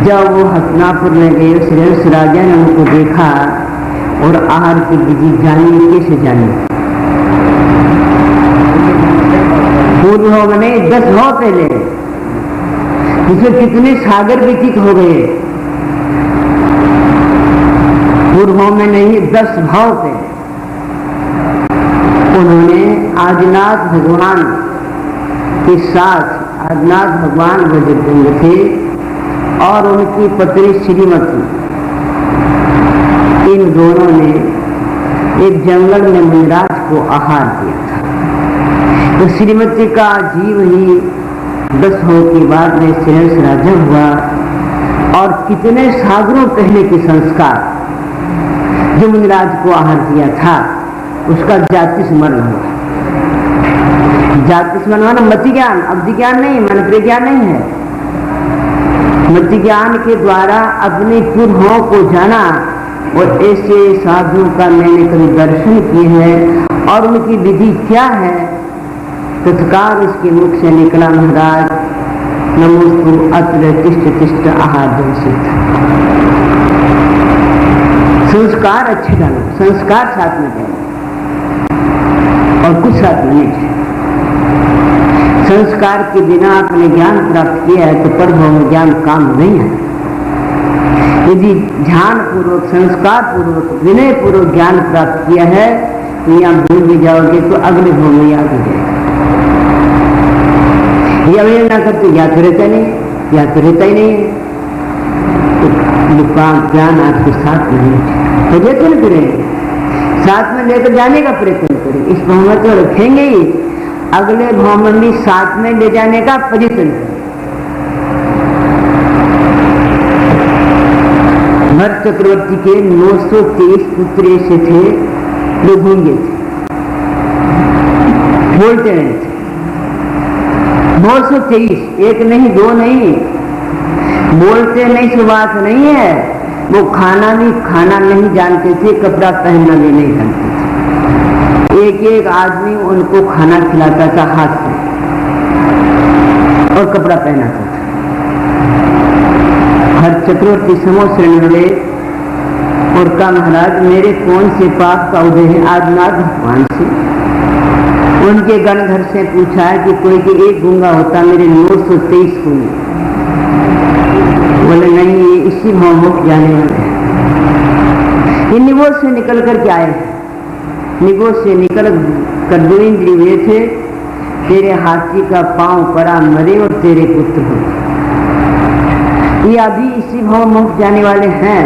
जब वो हसनापुर में गए, श्रेष्ठ राजा ने उनको देखा और आहार की विधि जानी, कैसे जानी? पूर्व हो गए 10 भाव पहले, जिसमें कितने सागर व्यतीत हो गए। पूर्वों में नहीं, 10 भाव पे उन्होंने आदिनाथ भगवान के साथ, आदिनाथ भगवान ब्रजभंग थे और उनकी पत्नी श्रीमती, इन दोनों ने एक जंगल में मुनिराज को आहार दिया था। तो श्रीमती का जीव ही 10 भाव के बाद में श्रेष्ठ राजा हुआ और कितने सागरों पहले के संस्कार जो मुनिराज को आहार दिया था, उसका जाति स्मरण हुआ। जाति स्मरण माना मति ज्ञान, अवधि ज्ञान नहीं, मन प्रज्ञान नहीं है। मति ज्ञान के द्वारा अपने पूर्वों को जाना और ऐसे साधुओं का मैंने कभी दर्शन किए हैं और उनकी विधि क्या है। तत्काल उसके मुख से निकला, महाराज नमोस्तु अत्र तिष्ठ तिष्ठ आहार सिद्ध। संस्कार अच्छे डालो, संस्कार साथ में डालो और कुछ साथ में नहीं। संस्कार के बिना आपने ज्ञान प्राप्त किया है तो परभव में ज्ञान काम नहीं है। यदि ध्यान पूर्वक, संस्कार पूर्वक, विनय पूर्वक ज्ञान प्राप्त किया है तो यहाँ भूल भी जाओगे तो अगले भाव में याद हो जाएगा। ये अवहेलना करते याद तो रहता नहीं, याद तो रहता ही नहीं है, तो ज्ञान आपके साथ नहीं तो जतन करें, साथ में लेकर जाने का प्रयत्न करें। इस भाव में तो रखेंगे ही, अगले भाव में भी साथ में ले जाने का प्रयत्न करें। भरत चक्रवर्ती के 923 पुत्र ऐसे थे जो गूंगे थे, बोलते नहीं थे। 923, एक नहीं दो नहीं, बोलते नहीं से बात नहीं है, वो खाना नहीं जानते थे, कपड़ा पहनना भी नहीं जानते थे। एक एक आदमी उनको खाना खिलाता था हाथ से और कपड़ा पहनाता था। हर चक्रवर्ती समोसे मिले और कहा महाराज मेरे कौन से पाप का उदय है आज नाथ भगवान से। उनके गणधर से पूछा कि कोई के एक गूंगा होता मेरे 923 गूंगे। बोले नहीं ये इसी मोहमुख जाने वाले हैं। ये निगोज से निकल कर के आए, निगोज से निकल कर दो इंद्रिय हुए थे, तेरे हाथी का पांव पड़ा मरे और तेरे पुत्र हो। ये अभी इसी भाव मुख जाने वाले हैं।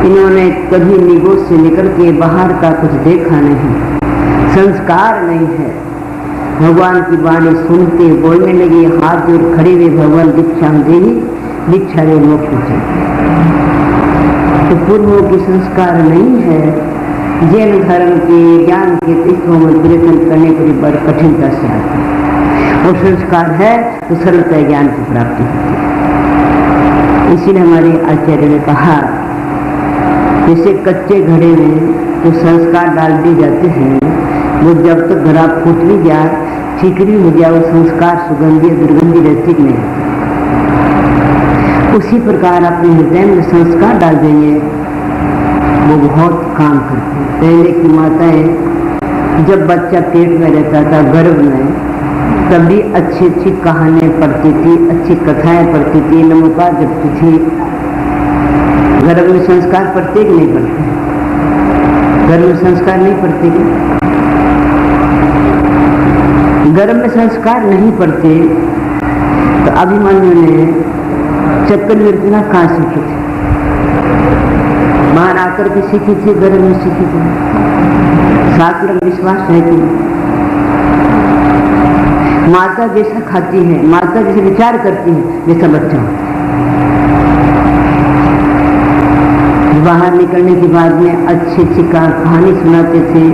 इन्होंने कभी निगोज से निकल के बाहर का कुछ देखा नहीं, संस्कार नहीं है। भगवान की वाणी सुनते बोलने लगे, हाथ जोड़ खड़े हुए भगवान दीक्षा दे, दीक्षा दे मोक्ष चाहिए। तो पूर्वों की संस्कार नहीं है। जैन धर्म के ज्ञान के तीर्थों में प्रयत्न करने के लिए बड़ी कठिनता से आते हैं। और संस्कार है तो सरलता ज्ञान की प्राप्ति होती है। इसीलिए हमारे आचार्य ने कहा जैसे कच्चे घड़े में जो संस्कार डाल दिए जाते हैं, वो जब तक घड़ा फूट भी जाए, ठीकरी हो जाए, वो संस्कार सुगंधी दुर्गंधी रहती नहीं। उसी प्रकार अपने हृदय में संस्कार डाल देंगे, वो बहुत काम करते हैं। पहले की माताएं जब बच्चा पेट में रहता था गर्भ में, तभी अच्छी अच्छी कहानियां पढ़ती थी, अच्छी कथाएं पढ़ती थी, नमोकार जपती थी। गर्भ में संस्कार पढ़ते कि नहीं पढ़ते? गर्भ में संस्कार नहीं पढ़ते कि? गर्भ में संस्कार नहीं पढ़ते तो अभिमन्यु ने चक्कर निर्जना कहाँ सीखी थी? बाहर आकर के सीखी थी, गर्भ में सीखी थी। सात लोग विश्वास है कि माता जैसा खाती है, माता जैसे विचार करती है, जैसा बच्चा होता है। बाहर निकलने के बाद में अच्छी अच्छी कहानी सुनाते थे,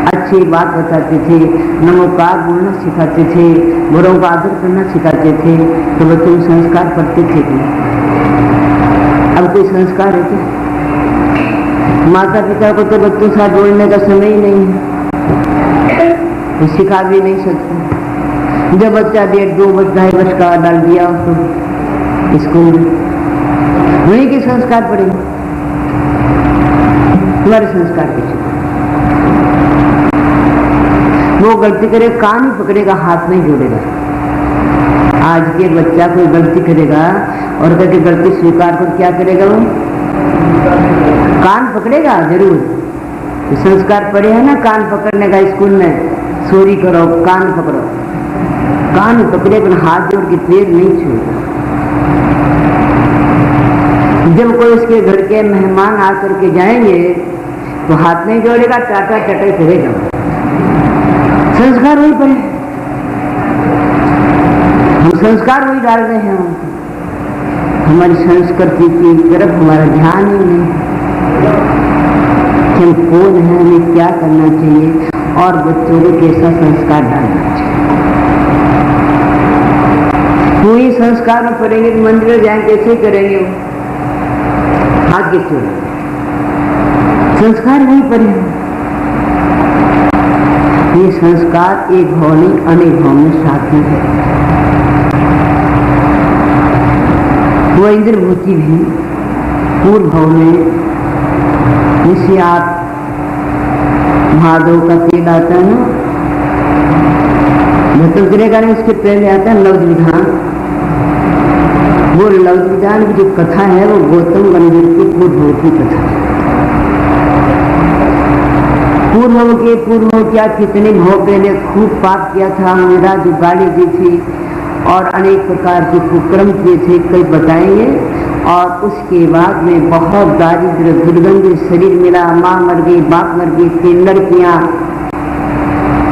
अच्छी बात बताते थे, नमोकार बोलना सिखाते थे, बड़ों का आदर करना सिखाते थे, तो बच्चों में संस्कार पढ़ते थे कि अब कोई संस्कार है क्या? माता पिता को तो बच्चों से बोलने का समय ही नहीं है, तो सिखा भी नहीं सकते। जब बच्चा 1.5 ढाई वर्ष का डाल दिया उसको स्कूल, वहीं के संस्कार पड़ेंगे। तुम्हारे संस्कार कैसे? वो गलती करे कान ही पकड़ेगा, हाथ नहीं जोड़ेगा। आज के बच्चा कोई गलती करेगा और करके गलती स्वीकार कर क्या करेगा? वो कान पकड़ेगा जरूर। तो संस्कार पड़े है ना कान पकड़ने का स्कूल में, चोरी करो कान पकड़ो, कान पकड़ेगा, हाथ जोड़ के पैर नहीं छूएगा। जब कोई उसके घर के मेहमान आकर के जाएंगे तो हाथ नहीं जोड़ेगा, टाटा टटे करेगा। संस्कार वही पर है, हम संस्कार वही डाल रहे हैं। हमारी संस्कृति की तरफ हमारा ध्यान ही नहीं, हम कौन है, हमें क्या करना चाहिए और बच्चों को कैसा संस्कार डालना चाहिए। पूरी संस्कार में पढ़ेंगे तो मंदिर में जाएंगे कैसे करेंगे? वो हाथ के चोर संस्कार नहीं पड़े। ये संस्कार एक भाव नहीं अनेक भाव में साथ में है। वो इंद्रभूति भी पूर्व भाव में, जिसे आप महादेव का तेल आता है ना, मतलब करेगा नहीं, उसके पहले आता है लव्ज विधान। वो लव्ज विधान की जो कथा है वो गौतम गंभीर की पूर्व की कथा है। पूर्व क्या कितने भाव पहले खूब पाप किया था, मेरा जो गाड़ी दी थी और अनेक प्रकार के कुकर्म किए थे, कई बताएंगे। और उसके बाद में बहुत दारिद्र दुर्गंध शरीर मिला, माँ मर गई, बाप मर गई, 3 लड़कियां।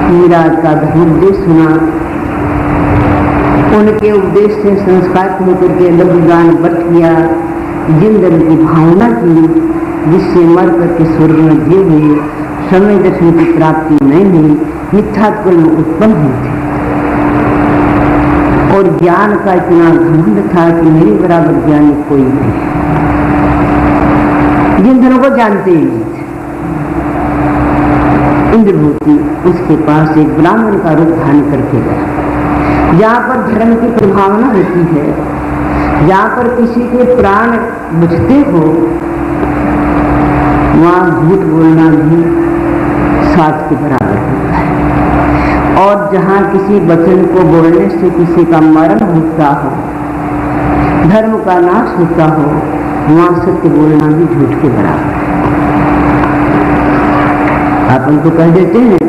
मीरा का उपदेश सुना, उनके उपदेश से संस्कार होकर के लघुदान व्रत किया, जिंदगी की भावना की, जिससे मर करके स्वर्ग में दिए हुए समय दर्शन की प्राप्ति नहीं हुई, मिथ्यात्व में उत्पन्न हुई थी। और ज्ञान का इतना घमंड था कि मेरे बराबर ज्ञानी कोई नहीं, जिन जनों को जानते ही नहीं थे। इंद्रभूति उसके पास एक ब्राह्मण का रूप धारण करके गया। जहाँ पर धर्म की प्रभावना होती है, जहाँ पर किसी के प्राण बुझते हो, वहाँ झूठ बोलना भी साथ के बराबर होता है। और जहाँ किसी वचन को बोलने से किसी का मरण होता हो, धर्म का नाश होता हो, वहाँ सत्य बोलना भी झूठ के बराबर है। आप उनको कह देते हैं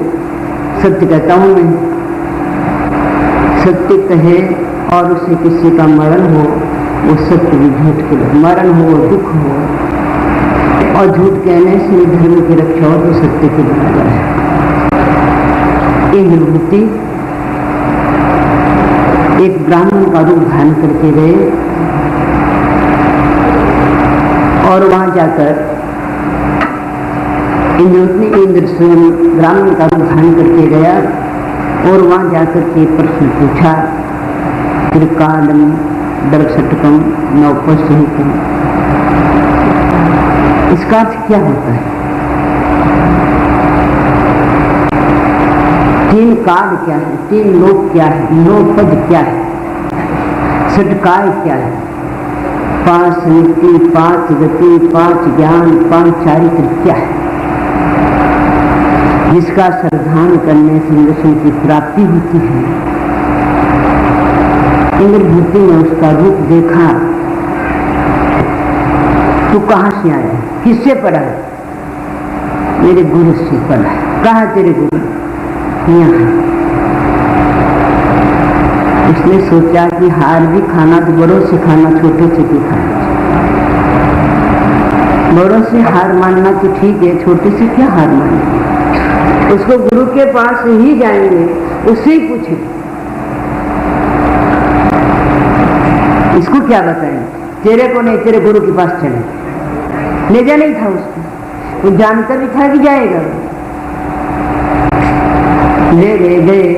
सत्य कहता हूँ मैं, सत्य कहे और उसे किसी का मरण हो, वो सत्य भी झूठ के बराबर, मरण हो, दुख हो, और झूठ कहने से धर्म की रक्षा हो तो सत्य के बराबर है। इंद्रभूति एक ब्राह्मण का रूप धारण करके गए और वहां जाकर इंद्र स्वयं ब्राह्मण का रूप धारण करके गया और वहां जाकर के प्रश्न पूछा, त्रिकालम दर्शटकम नौपस्यहितम, इसका अर्थ क्या होता है? 3 काल क्या है, 3 लोक क्या है, 9 पद क्या है, षटकाय क्या है, 5 नीति, 5 गति, 5 ज्ञान, 5 चारित्र क्या है, जिसका श्रद्धान करने से दर्शन की प्राप्ति होती है। इंद्रभूति ने उसका रूप देखा। तू कहाँ से आया, किससे पढ़ा? मेरे गुरु से पढ़ा। कहा तेरे गुरु? यहाँ। उसने सोचा कि हार भी खाना तो बड़ों से खाना, छोटे से क्यों खाना? बड़ों से हार मानना तो ठीक है, छोटे से क्या हार मानना? उसको गुरु के पास ही जाएंगे, उससे ही पूछे, इसको क्या बताएं? तेरे को नहीं, तेरे गुरु के पास चले। ले जा नहीं था उसको, वो जानता भी था कि जाएगा। ले गए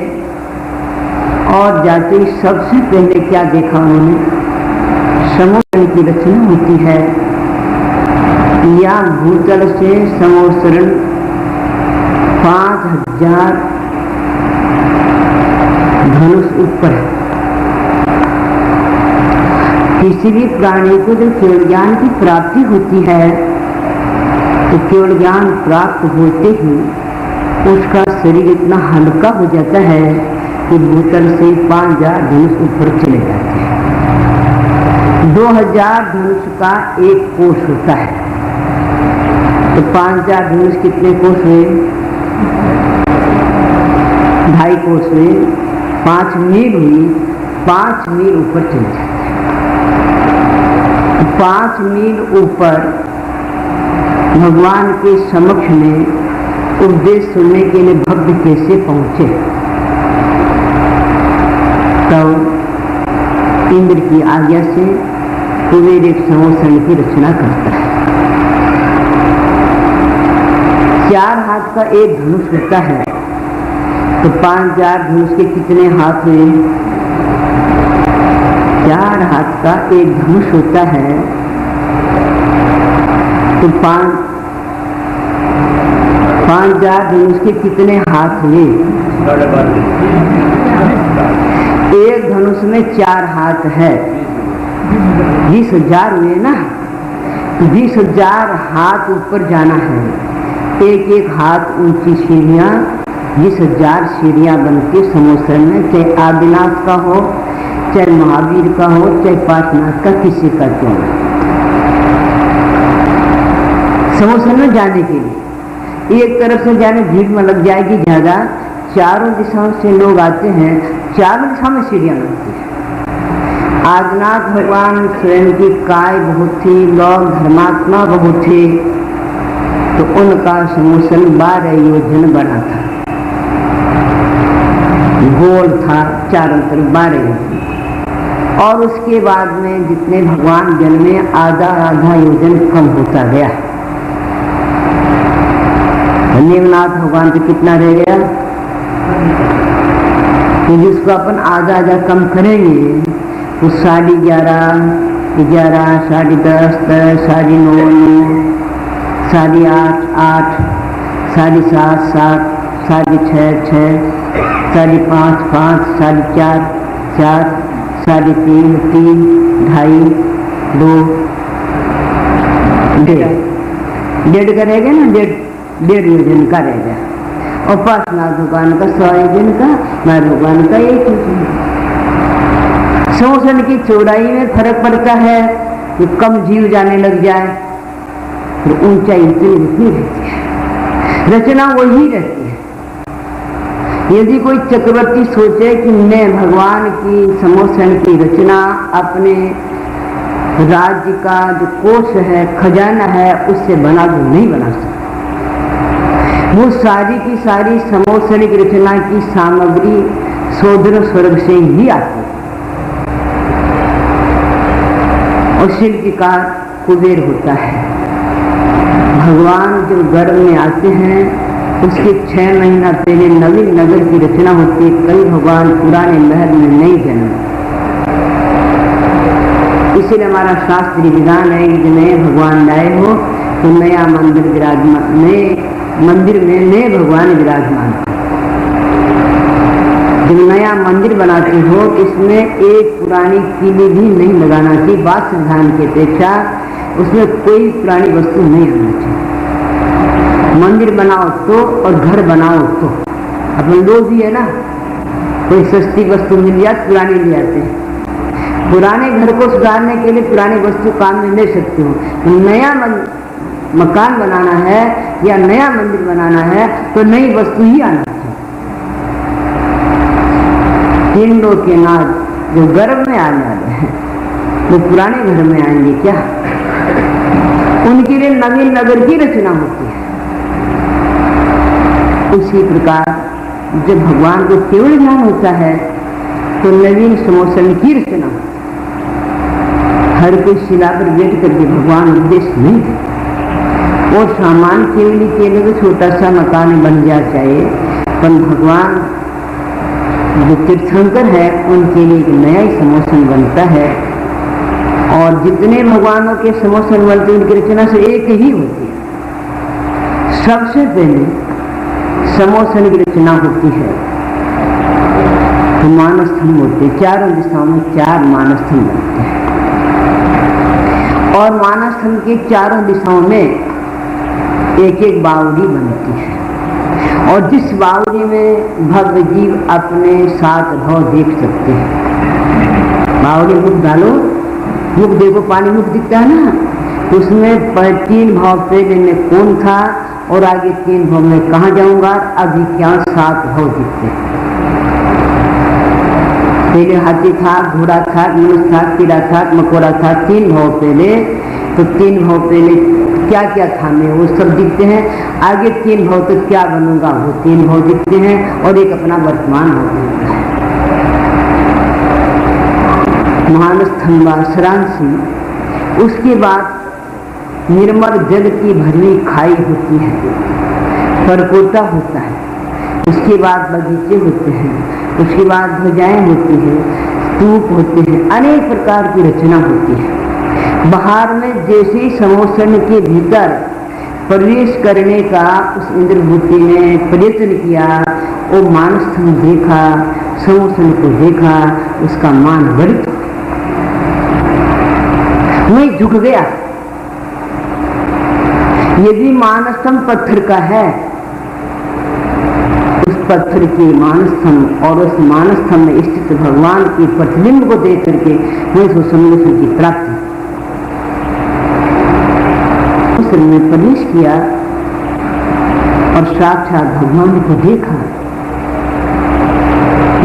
और जाते सबसे पहले क्या देखा उन्होंने? समुद्र की रचना होती है या भूतल से समोसरण 5000 धनुष ऊपर है। किसी भी प्राणी को जब केवल ज्ञान की प्राप्ति होती है तो केवल ज्ञान प्राप्त होते ही उसका शरीर इतना हल्का हो जाता है कि भूतल से 5000 धनुष ऊपर चले जाते हैं। 2000 धनुष का एक कोष होता है, तो 5000 धनुष कितने कोष हुए? 2.5 कोष हुए, 5 मील हुई, 5 मील ऊपर चले जाते हैं। 5 मील ऊपर भगवान के समक्ष में उपदेश सुनने के लिए भक्त कैसे पहुंचे? तब इंद्र की आज्ञा से कुबेर एक समोसरण की रचना करता है। 4 हाथ का एक धनुष होता है, तो 5000 धनुष के कितने हाथ हुए? 4 हाथ का एक धनुष होता है, तो 5000 धनुष के कितने हाथ हुए? एक धनुष में 4 हाथ है, 20,000 हुए ना। 20,000 हाथ ऊपर जाना है, एक एक हाथ ऊंची सीढ़ियां, 20,000 सीढ़ियां बनके समोसरण में, चाहे आदिनाथ का हो, चाहे महावीर का हो, चाहे पार्शनाथ का, किसी का क्यों नहीं, समोसरण में जाने के लिए एक तरफ से जाने भीड़ में लग जाएगी ज्यादा, चारों दिशाओं से लोग आते हैं, चारों दिशाओं में सीढ़ियां लगती है। आदिनाथ भगवान स्वयं की काय बहुत थी, लोग धर्मात्मा बहुत थे, तो उनका समोसन 12 योजन बना था, गोल था, चारों तरफ 12 योजन। और उसके बाद में जितने भगवान जन्मे आधा आधा योजन कम होता गया। नेमनाथ भगवान तो कितना रह गया, तो जिसको अपन आधा आधा कम करेंगे तो 11.5, 11, 10.5, 10, 9.5, 8.5, 8, 7.5, 7, 6.5, 6, 5.5, 5, 4.5, 4, 3.5, 3, 2.5, 2, 1.5 का रह गया ना, 1.5 योजन का रह गया। और पार्श्वनाथ भगवान का 100 योजन का, नाथ भगवान का 1 योजन। समोसन की चौड़ाई में फर्क पड़ता है, कि कम जीव जाने लग जाए तो ऊंचाई इतनी रहती है, रचना वही रहती है। यदि कोई चक्रवर्ती सोचे कि मैं भगवान की समोसन की रचना अपने राज्य का जो कोष है, खजाना है, उससे बना दूं, नहीं बना सकता। वो सारी की सारी समोसन की रचना की सामग्री सौदर स्वर्ग से ही आती है। और शिल्पकार कुबेर होता है। भगवान जब गर्भ में आते हैं उसके 6 महीना पहले नवीन नगर की रचना होती है। कई भगवान पुराने महल में नहीं जन्म, इसीलिए हमारा शास्त्रीय विधान है कि नए भगवान लाए हो तो नया मंदिर विराजमान, नए मंदिर में नए भगवान विराजमान। जब नया मंदिर बनाते हो इसमें एक पुरानी कीली भी नहीं लगाना चाहिए। बात संविधान की अपेक्षा उसमें कोई पुरानी वस्तु नहीं होनी चाहिए। मंदिर बनाओ तो और घर बनाओ तो, अपन लोग भी है ना, कोई सस्ती वस्तु मिल जाए पुरानी ले आते हैं। पुराने घर को सुधारने के लिए पुरानी वस्तु काम में ले सकते हो। तो नया मकान बनाना है या नया मंदिर बनाना है तो नई वस्तु ही आना चाहिए। 3 लोग के नाथ जो गर्भ में आने वाले हैं वो पुराने घर में आएंगे क्या? उनके लिए नवीन नगर की रचना होती है। उसी प्रकार जब भगवान को केवल ज्ञान होता है तो नवीन समोसन की रचना होती है। हर कोई शिला पर बैठ करके भगवान उपदेश नहीं देते। वो सामान केवली के लिए छोटा सा मकान बन जा चाहिए, पर भगवान जो तीर्थंकर है उनके लिए एक नया ही समोसन बनता है। और जितने भगवानों के समोसन बनते उनकी रचना से एक ही होती है। सबसे पहले समोसन की रचना होती है तो मानस्थम होते हैं। चारों दिशाओं में 4 मानस्थम बनते हैं और मानस्थम के चारों दिशाओं में एक एक बावड़ी बनती है। और जिस बावड़ी में भव्य जीव अपने 7 भाव देख सकते हैं। बावड़ी मुख डालो, मुख देखो, पानी मुख दिखता है ना, तो उसमें 3 भाव पहले में कौन था और आगे 3 भाव में कहाँ जाऊंगा, अभी क्या 7 भाव दिखते हैं। पहले हाथी था, घोड़ा था, मनुष्य था, कीड़ा था, मकोड़ा था, 3 भाव पहले। तो 3 भाव पहले क्या क्या था मैं वो सब दिखते हैं। आगे 3 भाव तो क्या बनूंगा वो 3 भाव दिखते हैं और एक अपना वर्तमान हो जाता है। मानस्थंबा सरांसी, उसके बाद निर्मल जल की भरी खाई होती है, परकोटा होता है, उसके बाद बगीचे होते हैं, उसके बाद ध्वजाएं होती हैं, स्तूप होते हैं, अनेक प्रकार की रचना होती है। बाहर में जैसे ही समोसन के भीतर प्रवेश करने का उस इंद्रभूति ने प्रयत्न किया, वो मानस्थम देखा, समोसन को देखा, उसका मान बढ़ वही झुक गया। यदि मानस्थम पत्थर का है, उस पत्थर के मानस्थम और उस मानस्थम में स्थित भगवान के प्रतिबिंब को देख करके वही समोसन की प्राप्ति में प्रवेश किया और साक्षात भगवान को देखा,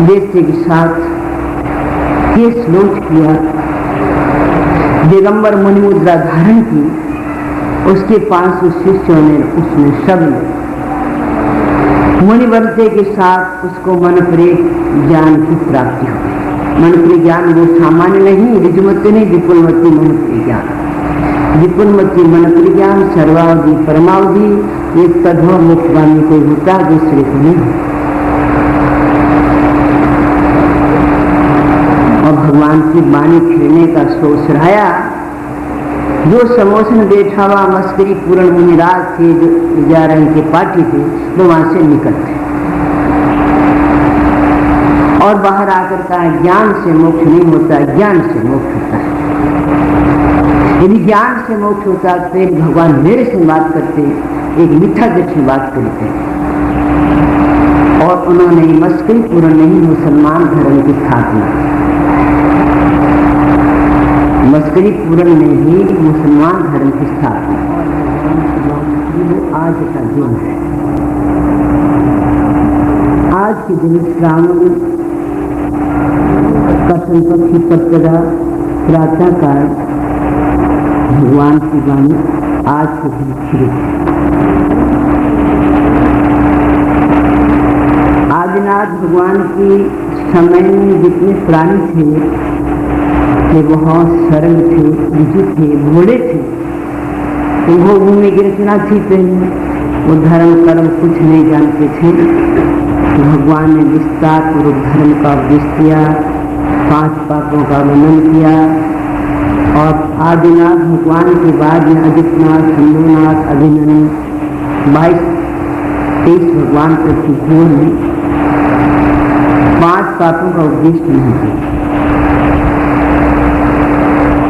देखते के साथ केस लोच किया, दिगंबर मुनि मुद्रा धारण की। उसके 500 शिष्यों ने उसमें सब मुनि बनते के साथ उसको मनप्रिय ज्ञान की प्राप्ति हो गई। मनप्रिय ज्ञान वो सामान्य नहीं, ऋजुमति नहीं, विपुलमति मनप्रिय ज्ञान। विपुलमति मनप्रिय ज्ञान सर्वावधि परमावधि एक तद्भव मुक्तगामी कोई होता, दूसरे को नहीं। और भगवान की वाणी खेलने का सोच रहा, जो समोसन बैठा हुआ मस्करी पूर्ण मुनिराज थे, जो 11 के पार्टी थे, वो वहां से निकलते और बाहर आकर कहा ज्ञान से मोक्ष नहीं होता, ज्ञान से मोक्ष होता है। यदि ज्ञान से मोक्ष होता तो भगवान मेरे से बात करते, एक मिथ्या जैसी बात करते। और उन्होंने मस्करी पूर्ण नहीं मुसलमान धर्म की स्थापना, मस्करी पूर्ण ने ही मुसलमान धर्म की स्थापना। आज का दिन है, आज के दिन श्रावण का संपत्ति पत्रा प्रातः काल भगवान की वाणी आज के दिन शुरू। आदिनाथ भगवान की समय में जितने प्राणी थे वे बहुत सरल थे, विजु थे, भोले थे। तो वो घूमने की रचना थी पहले, वो धर्म कर्म कुछ नहीं जानते थे। तो भगवान ने विस्तार पूर्वक धर्म का उपदेश किया, 5 पापों का वर्णन किया। और आदिनाथ भगवान के बाद में अजितनाथ, शंभुनाथ, अभिनंदन 22-23 भगवान के जीवन में 5 पापों का उपदेश नहीं किया।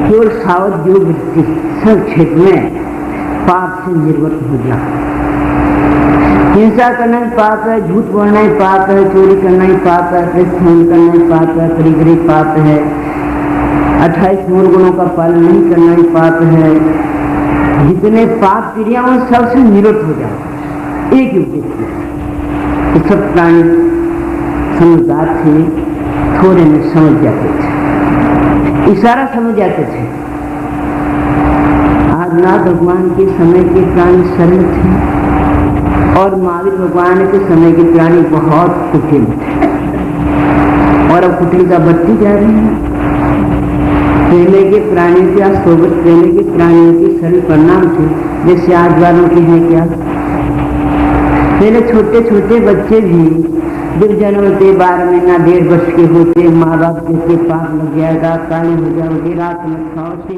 केवल सावध योग सब क्षेत्र में पाप से निर्वृत्त हो जा। हिंसा करना ही पाप है, झूठ बोलना ही पाप है, चोरी करना ही पाप है, प्रस्थान करना ही पाप है, परिग्रह पाप है, 28 मूल गुणों का पालन नहीं करना ही पाप है। जितने पाप क्रिया उन सबसे निवृत्त हो जाए, एक ही उद्देश्य। तो सब प्राणी समझदार थे, थोड़े में समझ जाते थे, इशारा समझ जाते थे। आदिनाथ भगवान के समय के प्राणी सरल थे और महावीर भगवान के समय के प्राणी बहुत कुटिल थे। और अब कुटिलता बढ़ती जा रही है। पहले के प्राणियों के सोबत पहले के प्राणियों के सरल परिणाम थे, जैसे आज वालों के हैं क्या। पहले छोटे छोटे बच्चे भी जब जन्मते 12 महीना 1.5 वर्ष के होते, माँ बाप के पाप लग जाएगा, काली हो जाओगे, रात में खाओ से